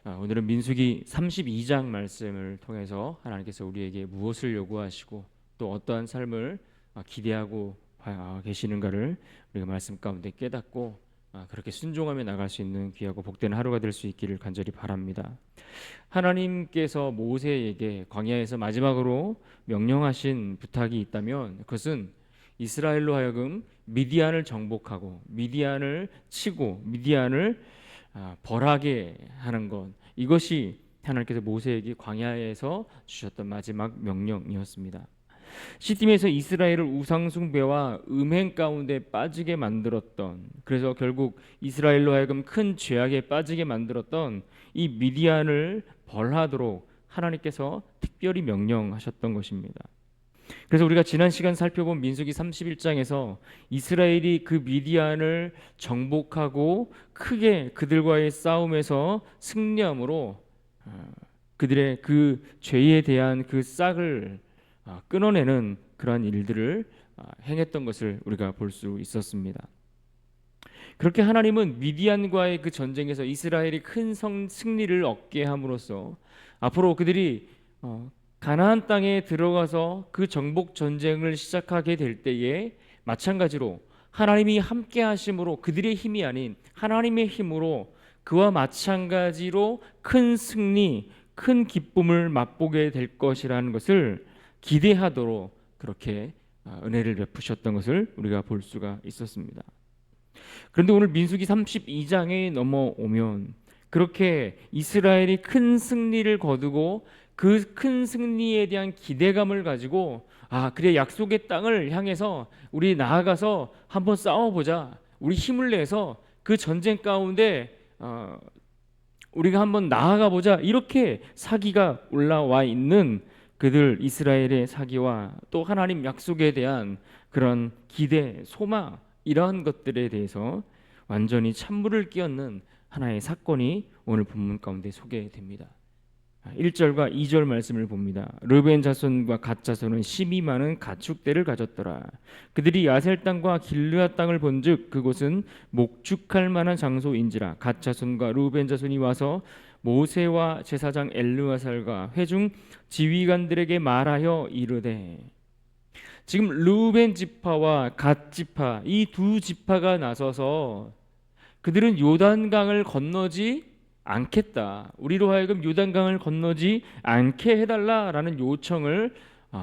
오늘은 민수기 32장 말씀을 통해서 하나님께서 우리에게 무엇을 요구하시고 또 어떠한 삶을 기대하고 계시는가를 우리가 말씀 가운데 깨닫고 그렇게 순종하며 나갈 수 있는 귀하고 복된 하루가 될 수 있기를 간절히 바랍니다. 하나님께서 모세에게 광야에서 마지막으로 명령하신 부탁이 있다면 그것은 이스라엘로 하여금 미디안을 정복하고 미디안을 치고 미디안을 벌하게 하는 것, 이것이 하나님께서 모세에게 광야에서 주셨던 마지막 명령이었습니다. 시딤에서 이스라엘을 우상숭배와 음행 가운데 빠지게 만들었던, 그래서 결국 이스라엘로 하여금 큰 죄악에 빠지게 만들었던 이 미디안을 벌하도록 하나님께서 특별히 명령하셨던 것입니다. 그래서 우리가 지난 시간 살펴본 민수기 31장에서 이스라엘이 그 미디안을 정복하고 크게 그들과의 싸움에서 승리함으로 그들의 그 죄에 대한 그 싹을 끊어내는 그러한 일들을 행했던 것을 우리가 볼 수 있었습니다. 그렇게 하나님은 미디안과의 그 전쟁에서 이스라엘이 큰 승리를 얻게 함으로써 앞으로 그들이 가나안 땅에 들어가서 그 정복 전쟁을 시작하게 될 때에 마찬가지로 하나님이 함께 하심으로 그들의 힘이 아닌 하나님의 힘으로 그와 마찬가지로 큰 승리, 큰 기쁨을 맛보게 될 것이라는 것을 기대하도록 그렇게 은혜를 베푸셨던 것을 우리가 볼 수가 있었습니다. 그런데 오늘 민수기 32장에 넘어오면 그렇게 이스라엘이 큰 승리를 거두고 그 큰 승리에 대한 기대감을 가지고 그래, 약속의 땅을 향해서 우리 나아가서 한번 싸워보자, 우리 힘을 내서 그 전쟁 가운데 우리가 한번 나아가 보자, 이렇게 사기가 올라와 있는 그들 이스라엘의 사기와 또 하나님 약속에 대한 그런 기대, 소망, 이러한 것들에 대해서 완전히 찬물을 끼얹는 하나의 사건이 오늘 본문 가운데 소개됩니다. 1절과 2절 말씀을 봅니다. 르벤 자손과 갓 자손은 심이 많은 가축대를 가졌더라. 그들이 야셀 땅과 길르앗 땅을 본즉 그곳은 목축할 만한 장소인지라. 갓 자손과 르벤 자손이 와서 모세와 제사장 엘르아살과 회중 지휘관들에게 말하여 이르되, 지금 르벤 지파와 갓 지파, 이 두 지파가 나서서 그들은 요단강을 건너지 않겠다, 우리로 하여금 요단강을 건너지 않게 해달라라는 요청을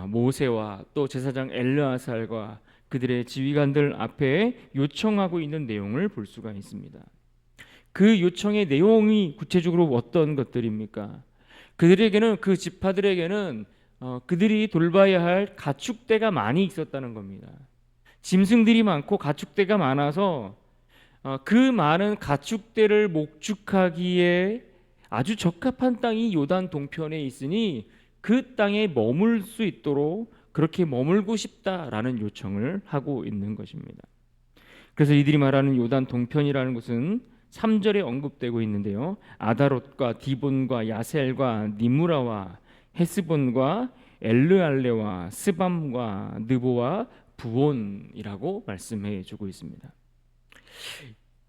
모세와 또 제사장 엘르아살과 그들의 지휘관들 앞에 요청하고 있는 내용을 볼 수가 있습니다. 그 요청의 내용이 구체적으로 어떤 것들입니까? 그들에게는, 그 지파들에게는 그들이 돌봐야 할 가축대가 많이 있었다는 겁니다. 짐승들이 많고 가축대가 많아서 그 많은 가축대를 목축하기에 아주 적합한 땅이 요단 동편에 있으니 그 땅에 머물 수 있도록 그렇게 머물고 싶다라는 요청을 하고 있는 것입니다. 그래서 이들이 말하는 요단 동편이라는 것은 3절에 언급되고 있는데요, 아다롯과 디본과 야셀과 니무라와 헤스본과 엘르알레와 스밤과 느보와 부온이라고 말씀해 주고 있습니다.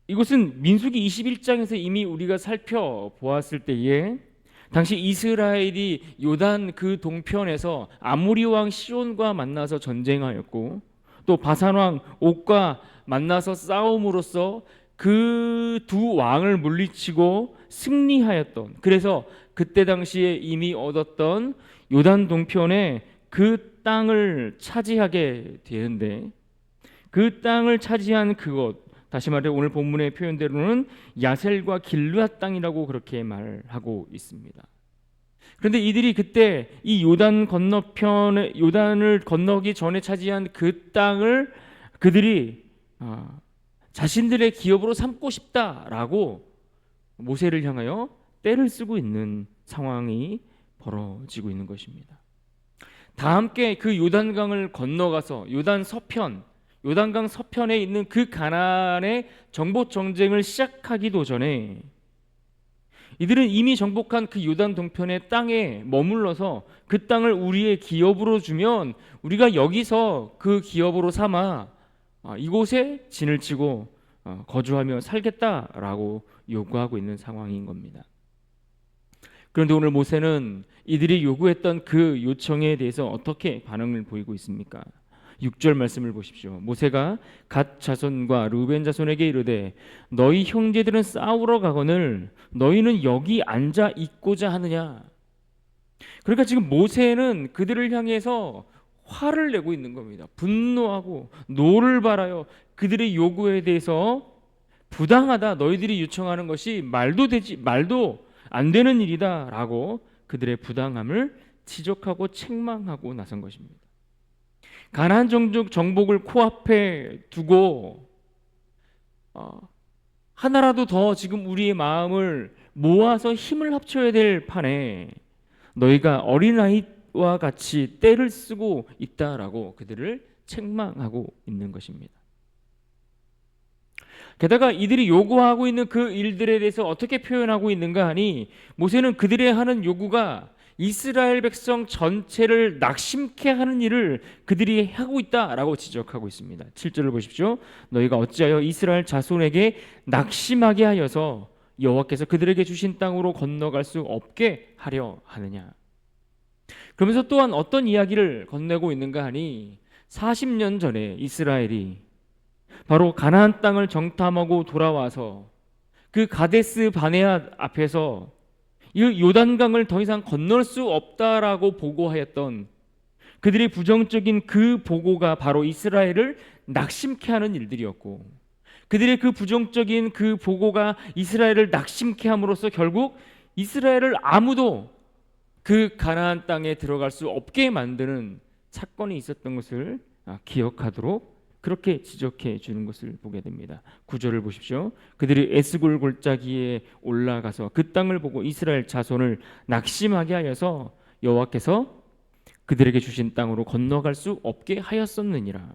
이곳은 민수기 21장에서 이미 우리가 살펴보았을 때에 당시 이스라엘이 요단 그 동편에서 아모리 왕 시온과 만나서 전쟁하였고 또 바산 왕 옥과 만나서 싸움으로써 그 두 왕을 물리치고 승리하였던, 그래서 그때 당시에 이미 얻었던 요단 동편의 그 땅을 차지하게 되는데, 그 땅을 차지한 그곳, 다시 말해 오늘 본문의 표현대로는 야셀과 길르앗 땅이라고 그렇게 말하고 있습니다. 그런데 이들이 그때 이 요단 건너편에, 요단을 건너기 전에 차지한 그 땅을 그들이 자신들의 기업으로 삼고 싶다라고 모세를 향하여 떼를 쓰고 있는 상황이 벌어지고 있는 것입니다. 다 함께 그 요단강을 건너가서 요단 서편, 요단강 서편에 있는 그 가나안의 정복 전쟁을 시작하기도 전에 이들은 이미 정복한 그 요단 동편의 땅에 머물러서 그 땅을 우리의 기업으로 주면 우리가 여기서 그 기업으로 삼아 이곳에 진을 치고 거주하며 살겠다라고 요구하고 있는 상황인 겁니다. 그런데 오늘 모세는 이들이 요구했던 그 요청에 대해서 어떻게 반응을 보이고 있습니까? 6절 말씀을 보십시오. 모세가 갓 자손과 르우벤 자손에게 이르되 너희 형제들은 싸우러 가거늘 너희는 여기 앉아 있고자 하느냐. 그러니까 지금 모세는 그들을 향해서 화를 내고 있는 겁니다. 분노하고 노를 발하여 그들의 요구에 대해서 부당하다, 너희들이 요청하는 것이 말도 안 되는 일이다라고 그들의 부당함을 지적하고 책망하고 나선 것입니다. 가나안 종족 정복을 코앞에 두고 하나라도 더 지금 우리의 마음을 모아서 힘을 합쳐야 될 판에 너희가 어린아이와 같이 떼를 쓰고 있다라고 그들을 책망하고 있는 것입니다. 게다가 이들이 요구하고 있는 그 일들에 대해서 어떻게 표현하고 있는가 하니 모세는 그들의 하는 요구가 이스라엘 백성 전체를 낙심케 하는 일을 그들이 하고 있다라고 지적하고 있습니다. 7절을 보십시오. 너희가 어찌하여 이스라엘 자손에게 낙심하게 하여서 여호와께서 그들에게 주신 땅으로 건너갈 수 없게 하려 하느냐. 그러면서 또한 어떤 이야기를 건네고 있는가 하니 40년 전에 이스라엘이 바로 가나안 땅을 정탐하고 돌아와서 그 가데스 바네아 앞에서 이 요단강을 더 이상 건널 수 없다라고 보고하였던 그들의 부정적인 그 보고가 바로 이스라엘을 낙심케 하는 일들이었고, 그들의 그 부정적인 그 보고가 이스라엘을 낙심케 함으로써 결국 이스라엘을 아무도 그 가나안 땅에 들어갈 수 없게 만드는 사건이 있었던 것을 기억하도록 그렇게 지적해 주는 것을 보게 됩니다. 9절을 보십시오. 그들이 에스골 골짜기에 올라가서 그 땅을 보고 이스라엘 자손을 낙심하게 하여서 여호와께서 그들에게 주신 땅으로 건너갈 수 없게 하였었느니라.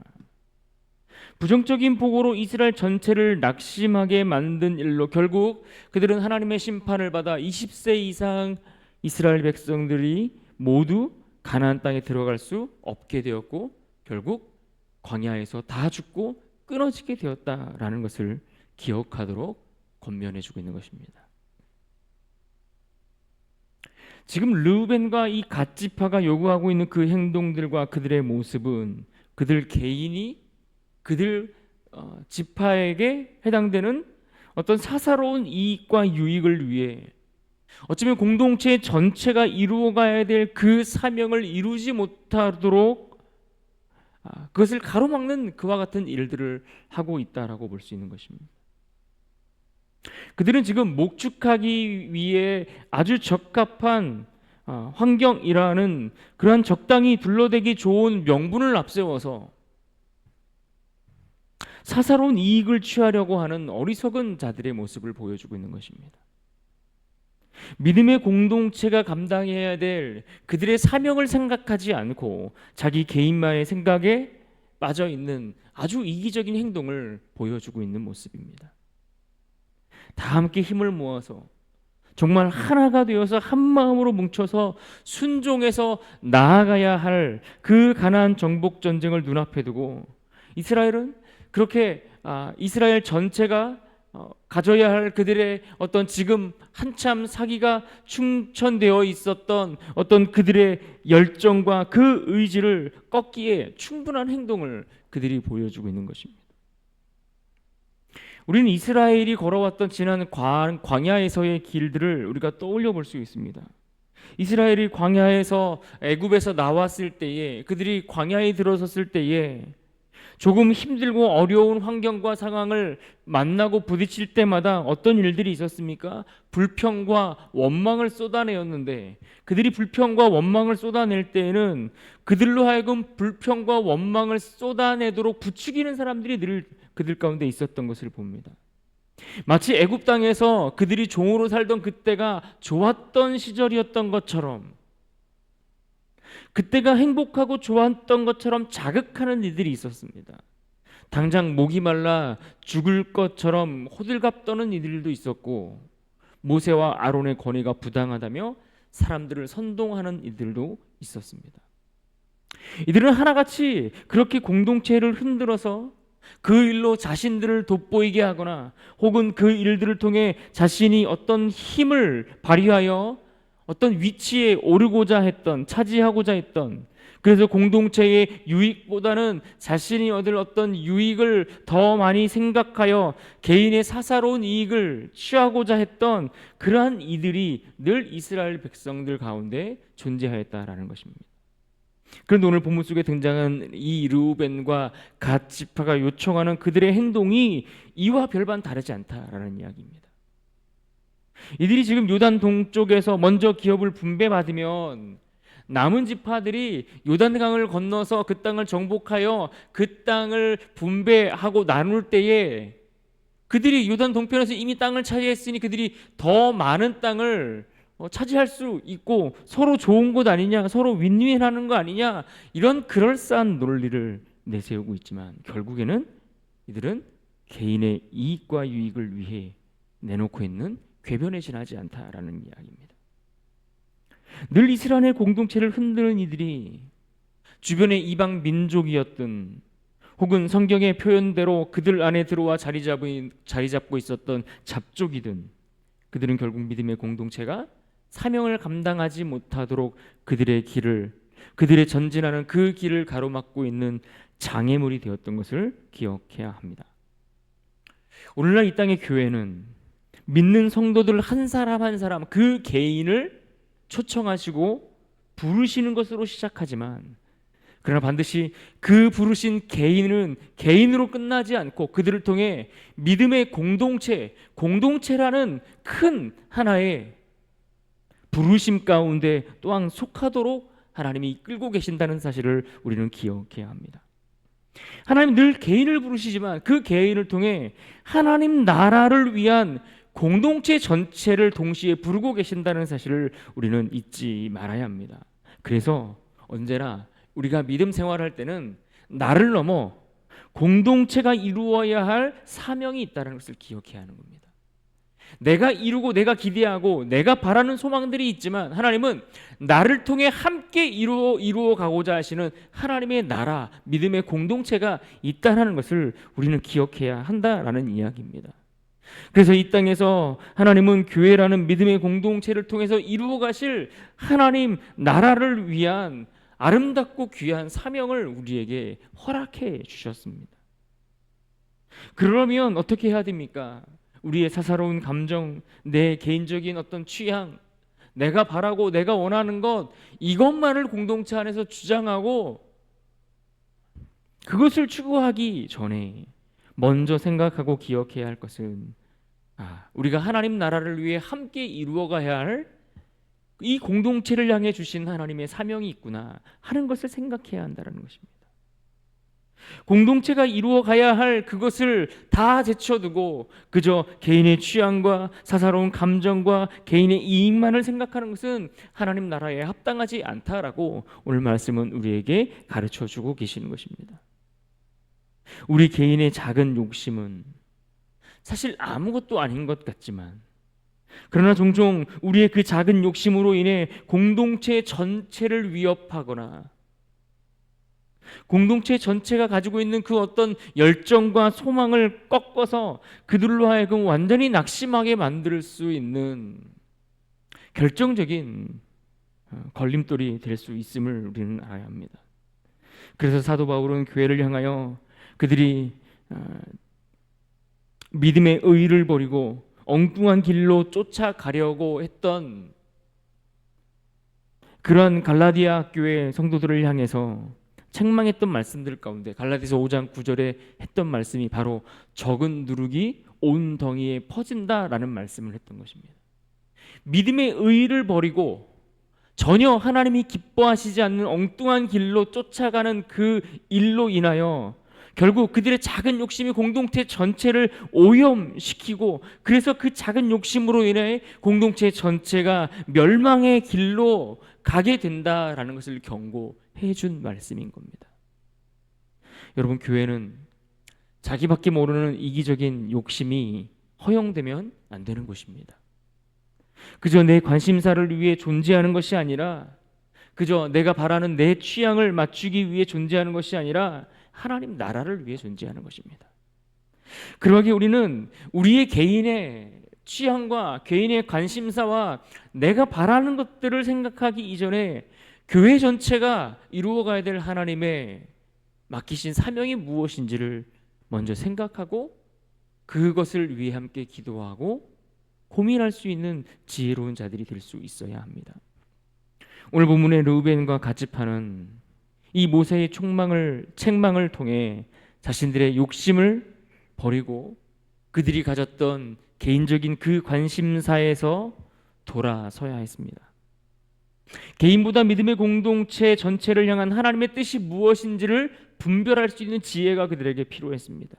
부정적인 보고로 이스라엘 전체를 낙심하게 만든 일로 결국 그들은 하나님의 심판을 받아 20세 이상 이스라엘 백성들이 모두 가나안 땅에 들어갈 수 없게 되었고 결국 광야에서 다 죽고 끊어지게 되었다라는 것을 기억하도록 권면해주고 있는 것입니다. 지금 르우벤과 이 갓 지파가 요구하고 있는 그 행동들과 그들의 모습은 그들 개인이 그들 지파에게 해당되는 어떤 사사로운 이익과 유익을 위해 어쩌면 공동체 전체가 이루어가야 될 그 사명을 이루지 못하도록 그것을 가로막는 그와 같은 일들을 하고 있다라고 볼 수 있는 것입니다. 그들은 지금 목축하기 위해 아주 적합한 환경이라는 그러한 적당히 둘러대기 좋은 명분을 앞세워서 사사로운 이익을 취하려고 하는 어리석은 자들의 모습을 보여주고 있는 것입니다. 믿음의 공동체가 감당해야 될 그들의 사명을 생각하지 않고 자기 개인만의 생각에 빠져 있는 아주 이기적인 행동을 보여주고 있는 모습입니다. 다 함께 힘을 모아서 정말 하나가 되어서 한 마음으로 뭉쳐서 순종해서 나아가야 할 그 가나안 정복 전쟁을 눈앞에 두고 이스라엘은 그렇게 이스라엘 전체가 가져야 할 그들의 어떤 지금 한참 사기가 충천되어 있었던 어떤 그들의 열정과 그 의지를 꺾기에 충분한 행동을 그들이 보여주고 있는 것입니다. 우리는 이스라엘이 걸어왔던 지난 광야에서의 길들을 우리가 떠올려 볼 수 있습니다. 이스라엘이 광야에서 애굽에서 나왔을 때에 그들이 광야에 들어섰을 때에 조금 힘들고 어려운 환경과 상황을 만나고 부딪힐 때마다 어떤 일들이 있었습니까? 불평과 원망을 쏟아내었는데 그들이 불평과 원망을 쏟아낼 때에는 그들로 하여금 불평과 원망을 쏟아내도록 부추기는 사람들이 늘 그들 가운데 있었던 것을 봅니다. 마치 애굽 땅에서 그들이 종으로 살던 그때가 좋았던 시절이었던 것처럼 그때가 행복하고 좋았던 것처럼 자극하는 일들이 있었습니다. 당장 목이 말라 죽을 것처럼 호들갑 떠는 이들도 있었고 모세와 아론의 권위가 부당하다며 사람들을 선동하는 이들도 있었습니다. 이들은 하나같이 그렇게 공동체를 흔들어서 그 일로 자신들을 돋보이게 하거나 혹은 그 일들을 통해 자신이 어떤 힘을 발휘하여 어떤 위치에 오르고자 했던, 차지하고자 했던, 그래서 공동체의 유익보다는 자신이 얻을 어떤 유익을 더 많이 생각하여 개인의 사사로운 이익을 취하고자 했던 그러한 이들이 늘 이스라엘 백성들 가운데 존재하였다라는 것입니다. 그런데 오늘 본문 속에 등장한 이 르우벤과 갓 지파가 요청하는 그들의 행동이 이와 별반 다르지 않다라는 이야기입니다. 이들이 지금 요단 동쪽에서 먼저 기업을 분배받으면 남은 지파들이 요단강을 건너서 그 땅을 정복하여 그 땅을 분배하고 나눌 때에 그들이 요단 동편에서 이미 땅을 차지했으니 그들이 더 많은 땅을 차지할 수 있고 서로 좋은 것 아니냐, 서로 윈윈하는 거 아니냐, 이런 그럴싸한 논리를 내세우고 있지만 결국에는 이들은 개인의 이익과 유익을 위해 내놓고 있는 궤변에 지나지 않다라는 이야기입니다. 늘 이스라엘 공동체를 흔드는 이들이 주변의 이방 민족이었던 혹은 성경의 표현대로 그들 안에 들어와 자리 잡고 있었던 잡족이든 그들은 결국 믿음의 공동체가 사명을 감당하지 못하도록 그들의 전진하는 그 길을 가로막고 있는 장애물이 되었던 것을 기억해야 합니다. 오늘날 이 땅의 교회는 믿는 성도들 한 사람 한 사람 그 개인을 초청하시고 부르시는 것으로 시작하지만 그러나 반드시 그 부르신 개인은 개인으로 끝나지 않고 그들을 통해 믿음의 공동체라는 큰 하나의 부르심 가운데 또한 속하도록 하나님이 이끌고 계신다는 사실을 우리는 기억해야 합니다. 하나님 늘 개인을 부르시지만 그 개인을 통해 하나님 나라를 위한 공동체 전체를 동시에 부르고 계신다는 사실을 우리는 잊지 말아야 합니다. 그래서 언제나 우리가 믿음 생활할 때는 나를 넘어 공동체가 이루어야 할 사명이 있다는 것을 기억해야 하는 겁니다. 내가 이루고 내가 기대하고 내가 바라는 소망들이 있지만 하나님은 나를 통해 함께 이루어 가고자 하시는 하나님의 나라, 믿음의 공동체가 있다는 것을 우리는 기억해야 한다라는 이야기입니다. 그래서 이 땅에서 하나님은 교회라는 믿음의 공동체를 통해서 이루어 가실 하나님 나라를 위한 아름답고 귀한 사명을 우리에게 허락해 주셨습니다. 그러면 어떻게 해야 됩니까? 우리의 사사로운 감정, 내 개인적인 어떤 취향, 내가 바라고 내가 원하는 것, 이것만을 공동체 안에서 주장하고 그것을 추구하기 전에 먼저 생각하고 기억해야 할 것은 우리가 하나님 나라를 위해 함께 이루어가야 할 이 공동체를 향해 주신 하나님의 사명이 있구나 하는 것을 생각해야 한다는 것입니다. 공동체가 이루어가야 할 그것을 다 제쳐두고 그저 개인의 취향과 사사로운 감정과 개인의 이익만을 생각하는 것은 하나님 나라에 합당하지 않다라고 오늘 말씀은 우리에게 가르쳐주고 계시는 것입니다. 우리 개인의 작은 욕심은 사실 아무것도 아닌 것 같지만 그러나 종종 우리의 그 작은 욕심으로 인해 공동체 전체를 위협하거나 공동체 전체가 가지고 있는 그 어떤 열정과 소망을 꺾어서 그들로 하여금 완전히 낙심하게 만들 수 있는 결정적인 걸림돌이 될 수 있음을 우리는 알아야 합니다. 그래서 사도 바울은 교회를 향하여 그들이 믿음의 의의를 버리고 엉뚱한 길로 쫓아가려고 했던 그러한 갈라디아 교회 성도들을 향해서 책망했던 말씀들 가운데 갈라디아서 5장 9절에 했던 말씀이 바로 적은 누룩이 온 덩이에 퍼진다라는 말씀을 했던 것입니다. 믿음의 의의를 버리고 전혀 하나님이 기뻐하시지 않는 엉뚱한 길로 쫓아가는 그 일로 인하여 결국 그들의 작은 욕심이 공동체 전체를 오염시키고 그래서 그 작은 욕심으로 인해 공동체 전체가 멸망의 길로 가게 된다라는 것을 경고해 준 말씀인 겁니다. 여러분, 교회는 자기밖에 모르는 이기적인 욕심이 허용되면 안 되는 곳입니다. 그저 내 관심사를 위해 존재하는 것이 아니라 그저 내가 바라는 내 취향을 맞추기 위해 존재하는 것이 아니라 하나님 나라를 위해 존재하는 것입니다. 그러기에 우리는 우리의 개인의 취향과 개인의 관심사와 내가 바라는 것들을 생각하기 이전에 교회 전체가 이루어가야 될 하나님의 맡기신 사명이 무엇인지를 먼저 생각하고 그것을 위해 함께 기도하고 고민할 수 있는 지혜로운 자들이 될 수 있어야 합니다. 오늘 본문의 르우벤과 갓지파는 이 모세의 책망을 통해 자신들의 욕심을 버리고 그들이 가졌던 개인적인 그 관심사에서 돌아서야 했습니다. 개인보다 믿음의 공동체 전체를 향한 하나님의 뜻이 무엇인지를 분별할 수 있는 지혜가 그들에게 필요했습니다.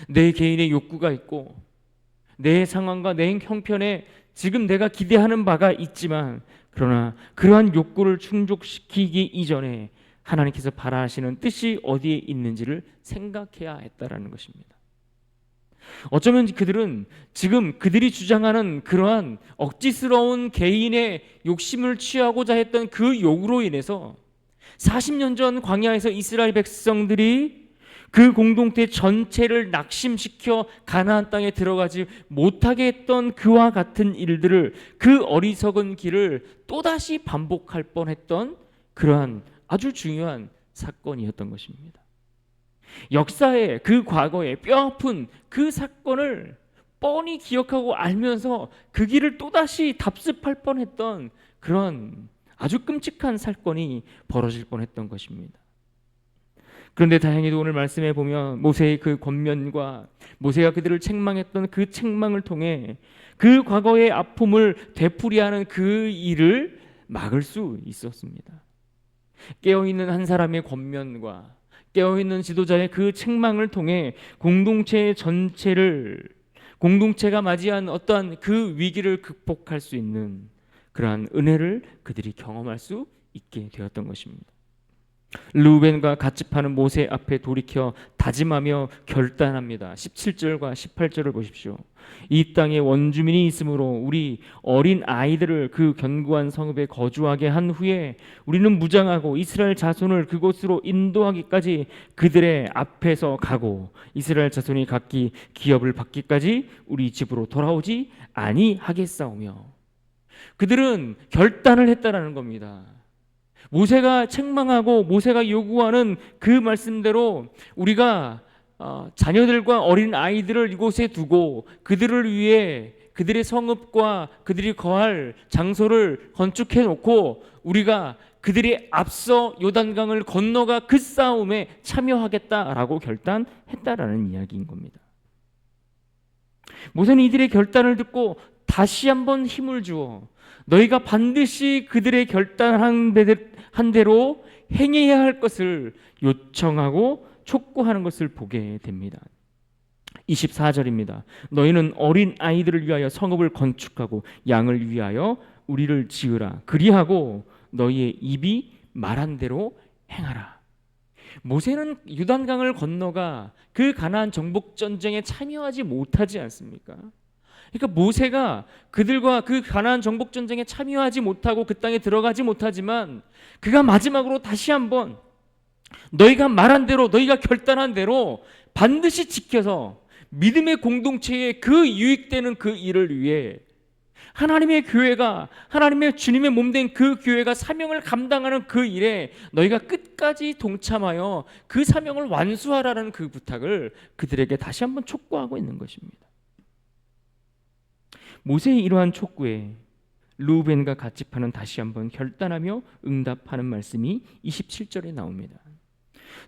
내 개인의 욕구가 있고 내 상황과 내 형편에 지금 내가 기대하는 바가 있지만 그러나 그러한 욕구를 충족시키기 이전에 하나님께서 바라시는 뜻이 어디에 있는지를 생각해야 했다라는 것입니다. 어쩌면 그들은 지금 그들이 주장하는 그러한 억지스러운 개인의 욕심을 취하고자 했던 그 욕으로 인해서 40년 전 광야에서 이스라엘 백성들이 그 공동체 전체를 낙심시켜 가나안 땅에 들어가지 못하게 했던 그와 같은 일들을, 그 어리석은 길을 또다시 반복할 뻔했던 그러한 아주 중요한 사건이었던 것입니다. 역사의 그 과거의 뼈아픈 그 사건을 뻔히 기억하고 알면서 그 길을 또다시 답습할 뻔했던 그런 아주 끔찍한 사건이 벌어질 뻔했던 것입니다. 그런데 다행히도 오늘 말씀에 보면 모세의 그 권면과 모세가 그들을 책망했던 그 책망을 통해 그 과거의 아픔을 되풀이하는 그 일을 막을 수 있었습니다. 깨어있는 한 사람의 권면과 깨어있는 지도자의 그 책망을 통해 공동체 전체를, 공동체가 맞이한 어떠한 그 위기를 극복할 수 있는 그러한 은혜를 그들이 경험할 수 있게 되었던 것입니다. 르우벤과 갓지파는 모세 앞에 돌이켜 다짐하며 결단합니다. 17절과 18절을 보십시오. 이 땅에 원주민이 있으므로 우리 어린 아이들을 그 견고한 성읍에 거주하게 한 후에 우리는 무장하고 이스라엘 자손을 그곳으로 인도하기까지 그들의 앞에서 가고 이스라엘 자손이 각기 기업을 받기까지 우리 집으로 돌아오지 아니하겠사오며. 그들은 결단을 했다라는 겁니다. 모세가 책망하고 모세가 요구하는 그 말씀대로 우리가 자녀들과 어린 아이들을 이곳에 두고 그들을 위해 그들의 성읍과 그들이 거할 장소를 건축해 놓고 우리가 그들이 앞서 요단강을 건너가 그 싸움에 참여하겠다라고 결단했다라는 이야기인 겁니다. 모세는 이들의 결단을 듣고 다시 한번 힘을 주어 너희가 반드시 그들의 결단한 대로 행해야 할 것을 요청하고 촉구하는 것을 보게 됩니다. 24절입니다. 너희는 어린 아이들을 위하여 성읍을 건축하고 양을 위하여 우리를 지으라. 그리하고 너희의 입이 말한 대로 행하라. 모세는 요단강을 건너가 그 가나안 정복 전쟁에 참여하지 못하지 않습니까? 그러니까 모세가 그들과 그 가나안 정복 전쟁에 참여하지 못하고 그 땅에 들어가지 못하지만 그가 마지막으로 다시 한번 너희가 말한 대로, 너희가 결단한 대로 반드시 지켜서 믿음의 공동체에 그 유익되는 그 일을 위해 하나님의 교회가, 하나님의 주님의 몸된 그 교회가 사명을 감당하는 그 일에 너희가 끝까지 동참하여 그 사명을 완수하라는 그 부탁을 그들에게 다시 한번 촉구하고 있는 것입니다. 모세의 이러한 촉구에 르우벤과 갓지파는 다시 한번 결단하며 응답하는 말씀이 27절에 나옵니다.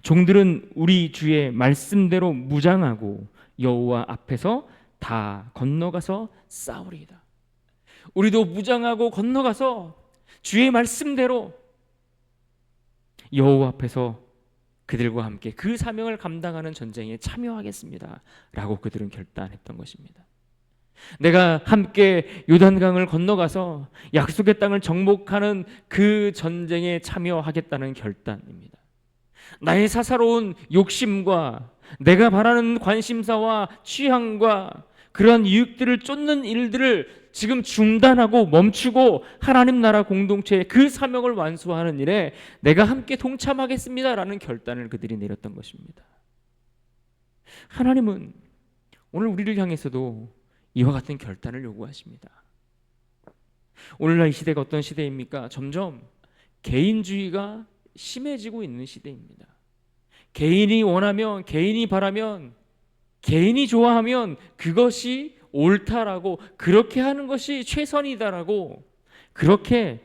종들은 우리 주의 말씀대로 무장하고 여호와 앞에서 다 건너가서 싸우리이다. 우리도 무장하고 건너가서 주의 말씀대로 여호와 앞에서 그들과 함께 그 사명을 감당하는 전쟁에 참여하겠습니다 라고 그들은 결단했던 것입니다. 내가 함께 요단강을 건너가서 약속의 땅을 정복하는 그 전쟁에 참여하겠다는 결단입니다. 나의 사사로운 욕심과 내가 바라는 관심사와 취향과 그러한 이익들을 쫓는 일들을 지금 중단하고 멈추고 하나님 나라 공동체의 그 사명을 완수하는 일에 내가 함께 동참하겠습니다라는 결단을 그들이 내렸던 것입니다. 하나님은 오늘 우리를 향해서도 이와 같은 결단을 요구하십니다. 오늘날 이 시대가 어떤 시대입니까? 점점 개인주의가 심해지고 있는 시대입니다. 개인이 원하면, 개인이 바라면, 개인이 좋아하면 그것이 옳다라고, 그렇게 하는 것이 최선이다라고 그렇게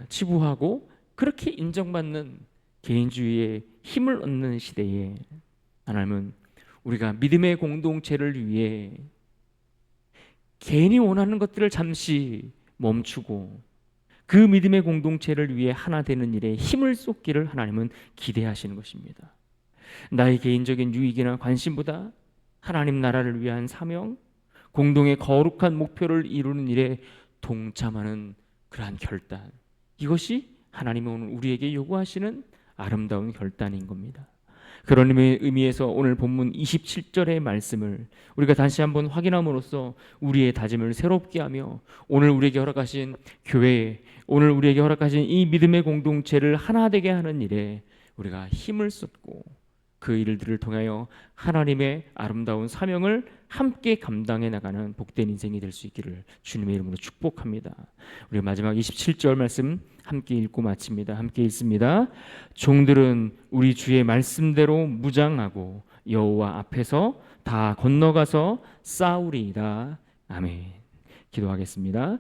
치부하고 그렇게 인정받는 개인주의에 힘을 얻는 시대에 하나님은 우리가 믿음의 공동체를 위해 개인이 원하는 것들을 잠시 멈추고 그 믿음의 공동체를 위해 하나 되는 일에 힘을 쏟기를 하나님은 기대하시는 것입니다. 나의 개인적인 유익이나 관심보다 하나님 나라를 위한 사명, 공동의 거룩한 목표를 이루는 일에 동참하는 그러한 결단, 이것이 하나님이 오늘 우리에게 요구하시는 아름다운 결단인 겁니다. 그런 의미에서 오늘 본문 27절의 말씀을 우리가 다시 한번 확인함으로써 우리의 다짐을 새롭게 하며 오늘 우리에게 허락하신 교회, 오늘 우리에게 허락하신 이 믿음의 공동체를 하나 되게 하는 일에 우리가 힘을 쏟고 그 일들을 통하여 하나님의 아름다운 사명을 함께 감당해 나가는 복된 인생이 될 수 있기를 주님의 이름으로 축복합니다. 우리 마지막 27절 말씀 함께 읽고 마칩니다. 함께 읽습니다. 종들은 우리 주의 말씀대로 무장하고 여호와 앞에서 다 건너가서 싸우리이다. 아멘. 기도하겠습니다.